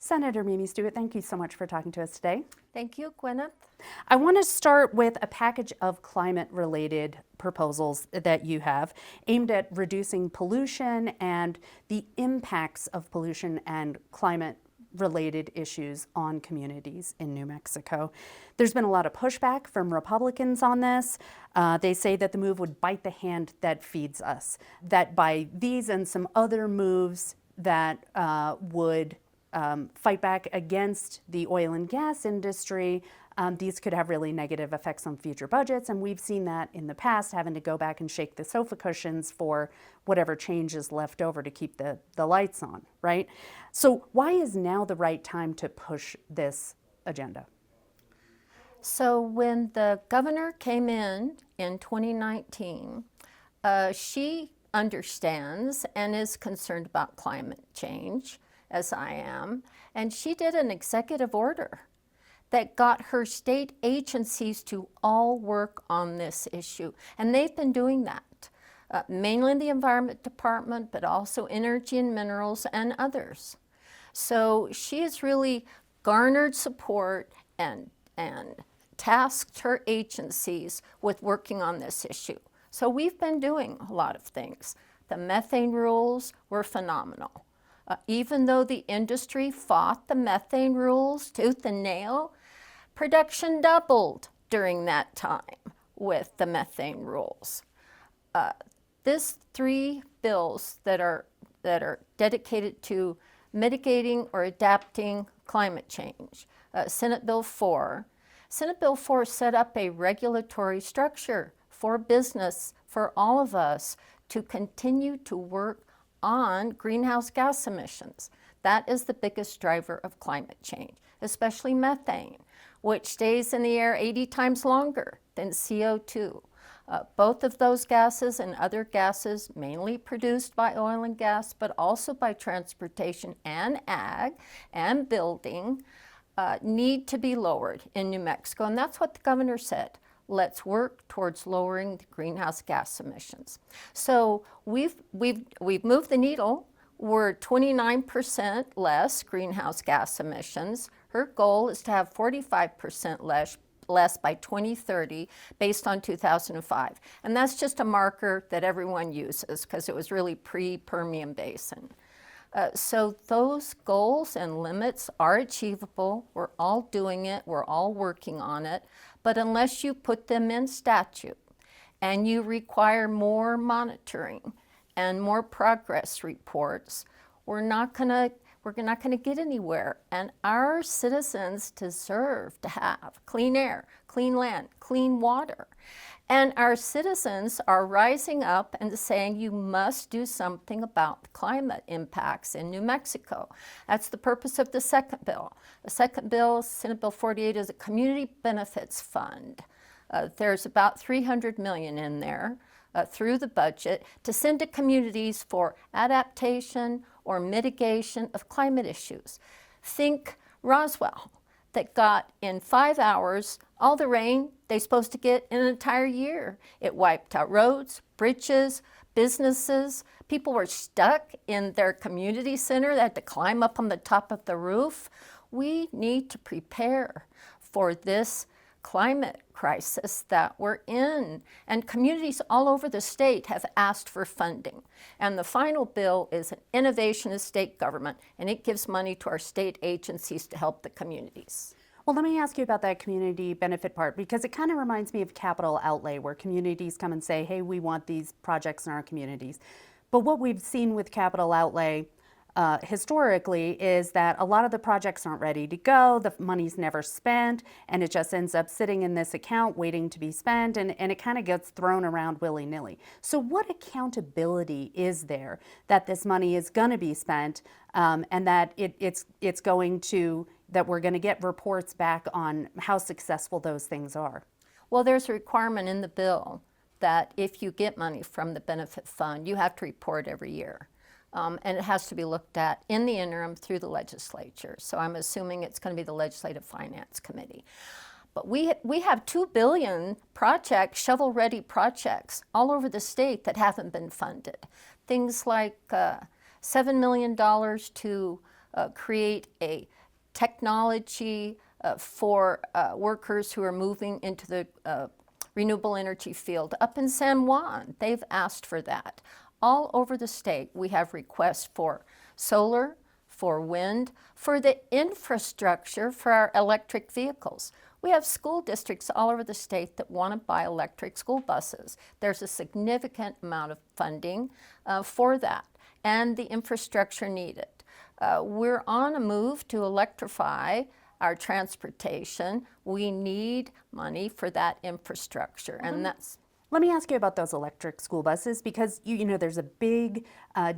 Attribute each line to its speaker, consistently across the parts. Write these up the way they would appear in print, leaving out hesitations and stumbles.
Speaker 1: Senator Mimi Stewart, thank you so much for talking to us today.
Speaker 2: Thank you, Gwyneth.
Speaker 1: I want to start with a package of climate-related proposals that you have aimed at reducing pollution and the impacts of pollution and climate-related issues on communities in New Mexico. There's been a lot of pushback from Republicans on this. They say that the move would bite the hand that feeds us, that by these and some other moves that would fight back against the oil and gas industry, these could have really negative effects on future budgets. And we've seen that in the past, having to go back and shake the sofa cushions for whatever change is left over to keep the lights on, right? So why is now the right time to push this agenda?
Speaker 2: So when the governor came in 2019, she understands and is concerned about climate change, as I am, and she did an executive order that got her state agencies to all work on this issue. And they've been doing that, mainly the Environment Department, but also Energy and Minerals and others. So she has really garnered support and tasked her agencies with working on this issue. So we've been doing a lot of things. The methane rules were phenomenal. Even though the industry fought the methane rules tooth and nail, production doubled during that time with the methane rules. These three bills that are dedicated to mitigating or adapting climate change. Senate Bill 4. Senate Bill 4 set up a regulatory structure for business, for all of us, to continue to work on greenhouse gas emissions. That is the biggest driver of climate change, especially methane, which stays in the air 80 times longer than CO2. Both of those gases and other gases, mainly produced by oil and gas, but also by transportation and ag and building, need to be lowered in New Mexico. And that's what the governor said. Let's work towards lowering the greenhouse gas emissions. So we've moved the needle. We're 29% less greenhouse gas emissions. Her goal is to have 45% less by 2030 based on 2005. And that's just a marker that everyone uses because it was really pre-Permian Basin. So those goals and limits are achievable. We're all doing it. We're all working on it. But unless you put them in statute and you require more monitoring and more progress reports, we're not going to get anywhere. And our citizens deserve to have clean air, clean land, clean water. And our citizens are rising up and saying you must do something about the climate impacts in New Mexico. That's the purpose of the second bill. The second bill, Senate Bill 48, is a community benefits fund. There's about $300 million in there through the budget to send to communities for adaptation or mitigation of climate issues. Think Roswell, that got in 5 hours all the rain they're supposed to get in an entire year. It wiped out roads, bridges, businesses. People were stuck in their community center. They had to climb up on the top of the roof. We need to prepare for this climate crisis that we're in. And communities all over the state have asked for funding. And the final bill is an innovation of state government, and it gives money to our state agencies to help the communities.
Speaker 1: Well, let me ask you about that community benefit part, because it kind of reminds me of capital outlay, where communities come and say, hey, we want these projects in our communities. But what we've seen with capital outlay historically is that a lot of the projects aren't ready to go, the money's never spent, and it just ends up sitting in this account waiting to be spent, and it kind of gets thrown around willy-nilly. So what accountability is there that this money is going to be spent, and that it's going to, that we're going to get reports back on how successful those things are?
Speaker 2: Well, there's a requirement in the bill that if you get money from the benefit fund, you have to report every year. And it has to be looked at in the interim through the legislature. So I'm assuming it's going to be the Legislative Finance Committee. But we have 2 billion projects, shovel-ready projects, all over the state that haven't been funded. Things like $7 million to create a technology for workers who are moving into the renewable energy field. Up in San Juan, they've asked for that. All over the state, we have requests for solar, for wind, for the infrastructure for our electric vehicles. We have school districts all over the state that want to buy electric school buses. There's a significant amount of funding for that and the infrastructure needed. We're on a move to electrify our transportation. We need money for that infrastructure, and that's.
Speaker 1: Let me ask you about those electric school buses, because you know there's a big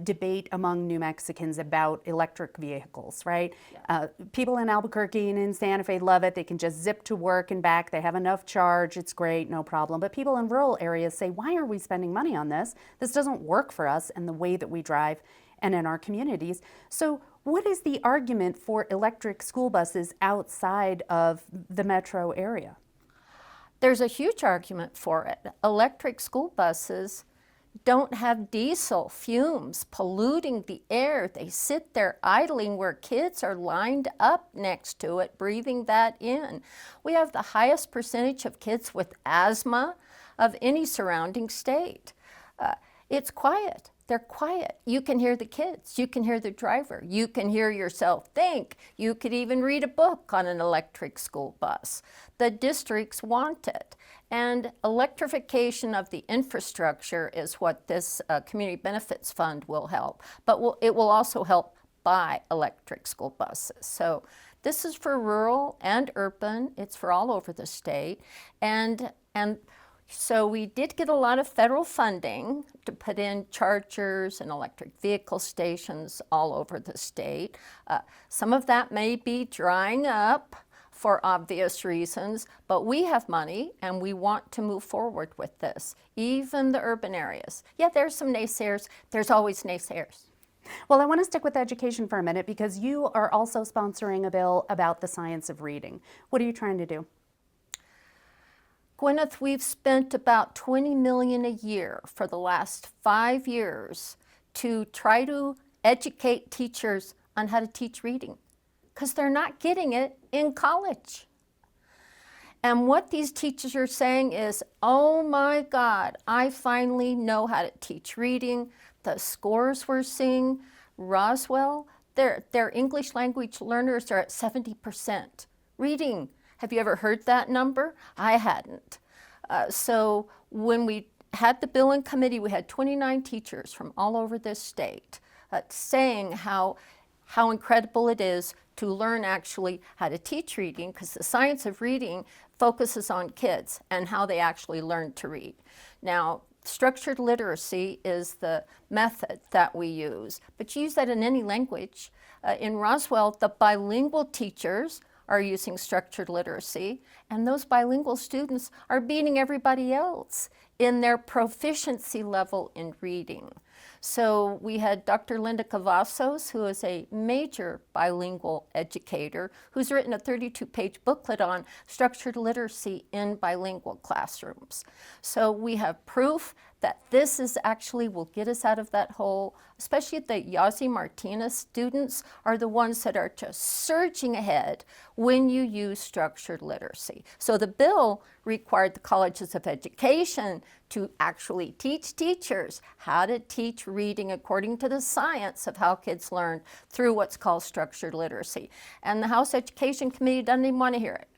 Speaker 1: debate among New Mexicans about electric vehicles, right? Yeah. People in Albuquerque and in Santa Fe love it. They can just zip to work and back. They have enough charge. It's great, no problem. But people in rural areas say, why are we spending money on this? This doesn't work for us and the way that we drive and in our communities. So what is the argument for electric school buses outside of the metro area?
Speaker 2: There's a huge argument for it. Electric school buses don't have diesel fumes polluting the air. They sit there idling where kids are lined up next to it, breathing that in. We have the highest percentage of kids with asthma of any surrounding state. It's quiet. They're quiet. You can hear the kids. You can hear the driver. You can hear yourself think. You could even read a book on an electric school bus. The districts want it. And electrification of the infrastructure is what this Community Benefits Fund will help. But it will also help buy electric school buses. So this is for rural and urban. It's for all over the state. And so we did get a lot of federal funding to put in chargers and electric vehicle stations all over the state. Some of that may be drying up for obvious reasons, but we have money and we want to move forward with this, even the urban areas. Yeah, there's some naysayers. There's always naysayers.
Speaker 1: Well, I want to stick with education for a minute, because you are also sponsoring a bill about the science of reading. What are you trying to do?
Speaker 2: Gwyneth, we've spent about $20 million a year for the last 5 years to try to educate teachers on how to teach reading, because they're not getting it in college. And what these teachers are saying is, oh my God, I finally know how to teach reading. The scores we're seeing, Roswell, their English language learners are at 70%. Reading. Have you ever heard that number? I hadn't. So when we had the bill in committee, we had 29 teachers from all over this state saying how incredible it is to learn actually how to teach reading, because the science of reading focuses on kids and how they actually learn to read. Now, structured literacy is the method that we use, but you use that in any language. In Roswell, the bilingual teachers are using structured literacy, and those bilingual students are beating everybody else in their proficiency level in reading. So we had Dr. Linda Cavazos, who is a major bilingual educator, who's written a 32-page booklet on structured literacy in bilingual classrooms. So we have proof that this is actually will get us out of that hole. Especially the Yazzie Martinez students are the ones that are just surging ahead when you use structured literacy. So the bill required the colleges of education to actually teach teachers how to teach reading according to the science of how kids learn through what's called structured literacy. And the House Education Committee doesn't even want to hear it.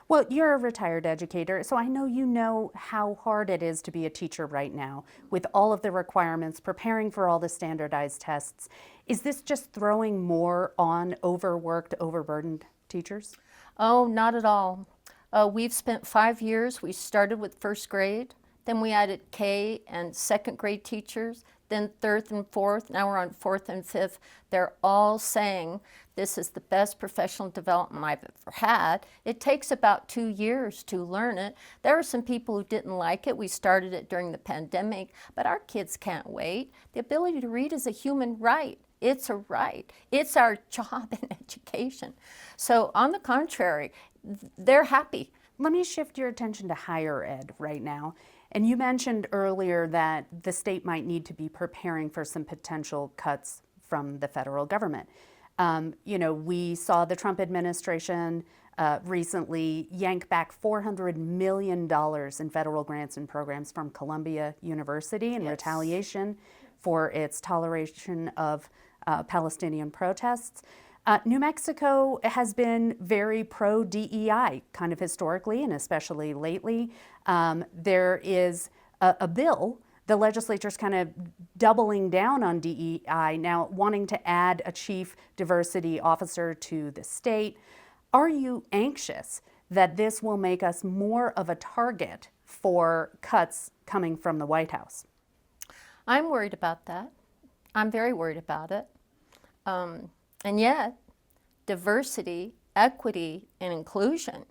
Speaker 1: Well, you're a retired educator, so I know you know how hard it is to be a teacher right now with all of the requirements, preparing for all the standardized tests. Is this just throwing more on overworked, overburdened teachers?
Speaker 2: Oh, not at all. We've spent 5 years. We started with first grade, then we added K and second grade teachers, then third and fourth. Now we're on fourth and fifth. They're all saying this is the best professional development I've ever had. It takes about 2 years to learn it. There are some people who didn't like it. We started it during the pandemic, but our kids can't wait. The ability to read is a human right. It's a right. It's our job in education. So on the contrary, they're happy.
Speaker 1: Let me shift your attention to higher ed right now. And you mentioned earlier that the state might need to be preparing for some potential cuts from the federal government. We saw the Trump administration recently yank back $400 million in federal grants and programs from Columbia University in retaliation for its toleration of Palestinian protests. New Mexico has been very pro-DEI, kind of historically and especially lately. There is a bill, the legislature's kind of doubling down on DEI now, wanting to add a chief diversity officer to the state. Are you anxious that this will make us more of a target for cuts coming from the White House?
Speaker 2: I'm worried about that. I'm very worried about it. And yet, diversity, equity, and inclusion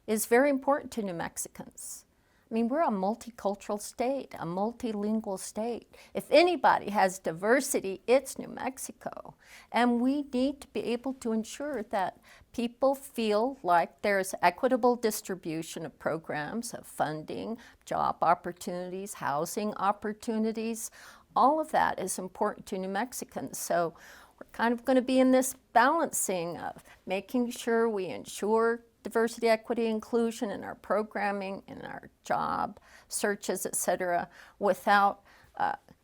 Speaker 2: is very important to New Mexicans. I mean, we're a multicultural state, a multilingual state. If anybody has diversity, it's New Mexico. And we need to be able to ensure that people feel like there's equitable distribution of programs, of funding, job opportunities, housing opportunities. All of that is important to New Mexicans. So we're kind of going to be in this balancing of making sure we ensure diversity, equity, inclusion in our programming, in our job searches, et cetera, without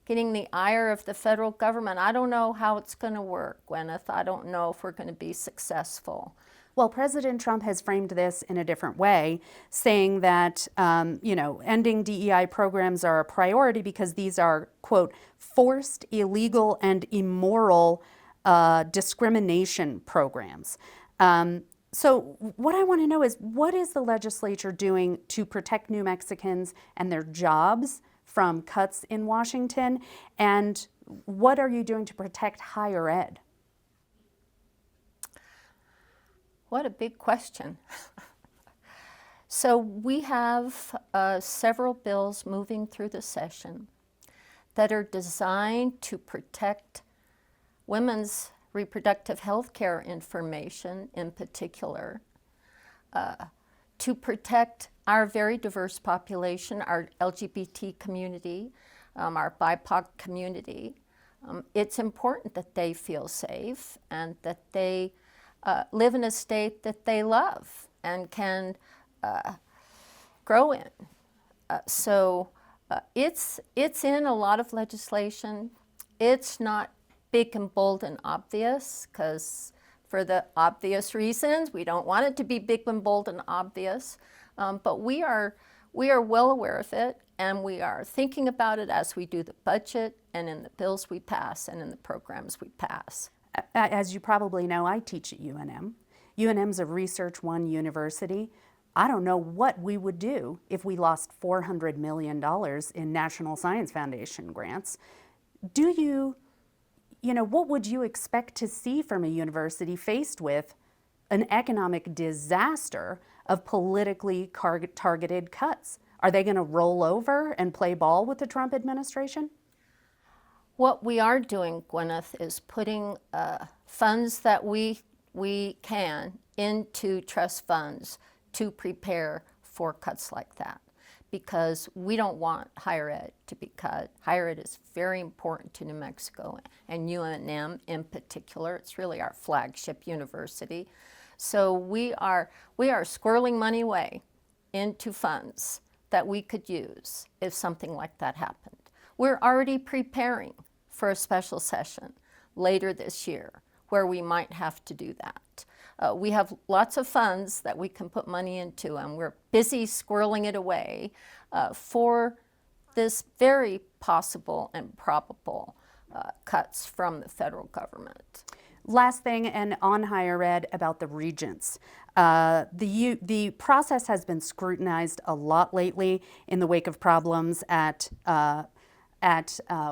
Speaker 2: getting the ire of the federal government. I don't know how it's going to work, Gwyneth. I don't know if we're going to be successful.
Speaker 1: Well, President Trump has framed this in a different way, saying that, ending DEI programs are a priority because these are, quote, forced, illegal, and immoral discrimination programs. So what I want to know is, what is the legislature doing to protect New Mexicans and their jobs from cuts in Washington? And what are you doing to protect higher ed?
Speaker 2: What a big question. So we have several bills moving through the session that are designed to protect women's reproductive health care information in particular, to protect our very diverse population, our LGBT community, our BIPOC community. It's important that they feel safe and that they live in a state that they love and can grow in. So it's in a lot of legislation. It's not big and bold and obvious, because for the obvious reasons, we don't want it to be big and bold and obvious. But we are well aware of it, and we are thinking about it as we do the budget and in the bills we pass and in the programs we pass.
Speaker 1: As you probably know, I teach at UNM. UNM's a Research One university. I don't know what we would do if we lost $400 million in National Science Foundation grants. What would you expect to see from a university faced with an economic disaster of politically targeted cuts? Are they going to roll over and play ball with the Trump administration?
Speaker 2: What we are doing, Gwyneth, is putting funds that we can into trust funds to prepare for cuts like that, because we don't want higher ed to be cut. Higher ed is very important to New Mexico, and UNM in particular. It's really our flagship university. So we are squirreling money away into funds that we could use if something like that happened. We're already preparing for a special session later this year where we might have to do that. We have lots of funds that we can put money into, and we're busy squirreling it away for this very possible and probable cuts from the federal government.
Speaker 1: Last thing, and on higher ed, about the regents. The process has been scrutinized a lot lately in the wake of problems at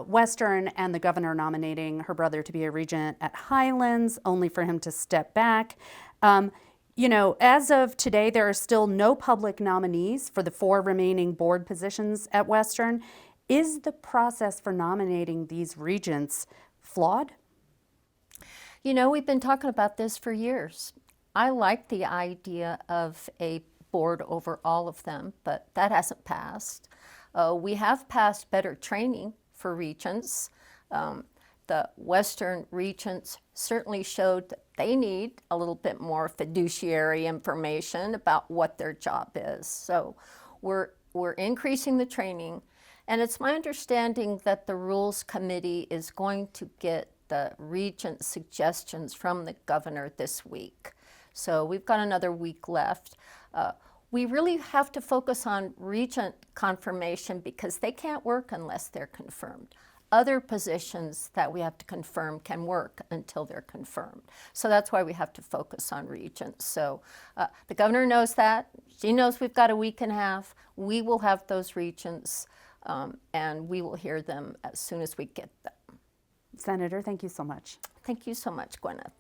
Speaker 1: Western and the governor nominating her brother to be a regent at Highlands, only for him to step back. As of today, there are still no public nominees for the 4 remaining board positions at Western. Is the process for nominating these regents flawed?
Speaker 2: We've been talking about this for years. I like the idea of a board over all of them, but that hasn't passed. We have passed better training for regents. The Western Regents certainly showed that they need a little bit more fiduciary information about what their job is. So we're increasing the training, and it's my understanding that the Rules Committee is going to get the Regent suggestions from the governor this week. So we've got another week left. We really have to focus on Regent confirmation because they can't work unless they're confirmed. Other positions that we have to confirm can work until they're confirmed. So that's why we have to focus on Regents. So the governor knows that. She knows we've got a week and a half. We will have those Regents, and we will hear them as soon as we get them.
Speaker 1: Senator, thank you so much.
Speaker 2: Thank you so much, Gwyneth.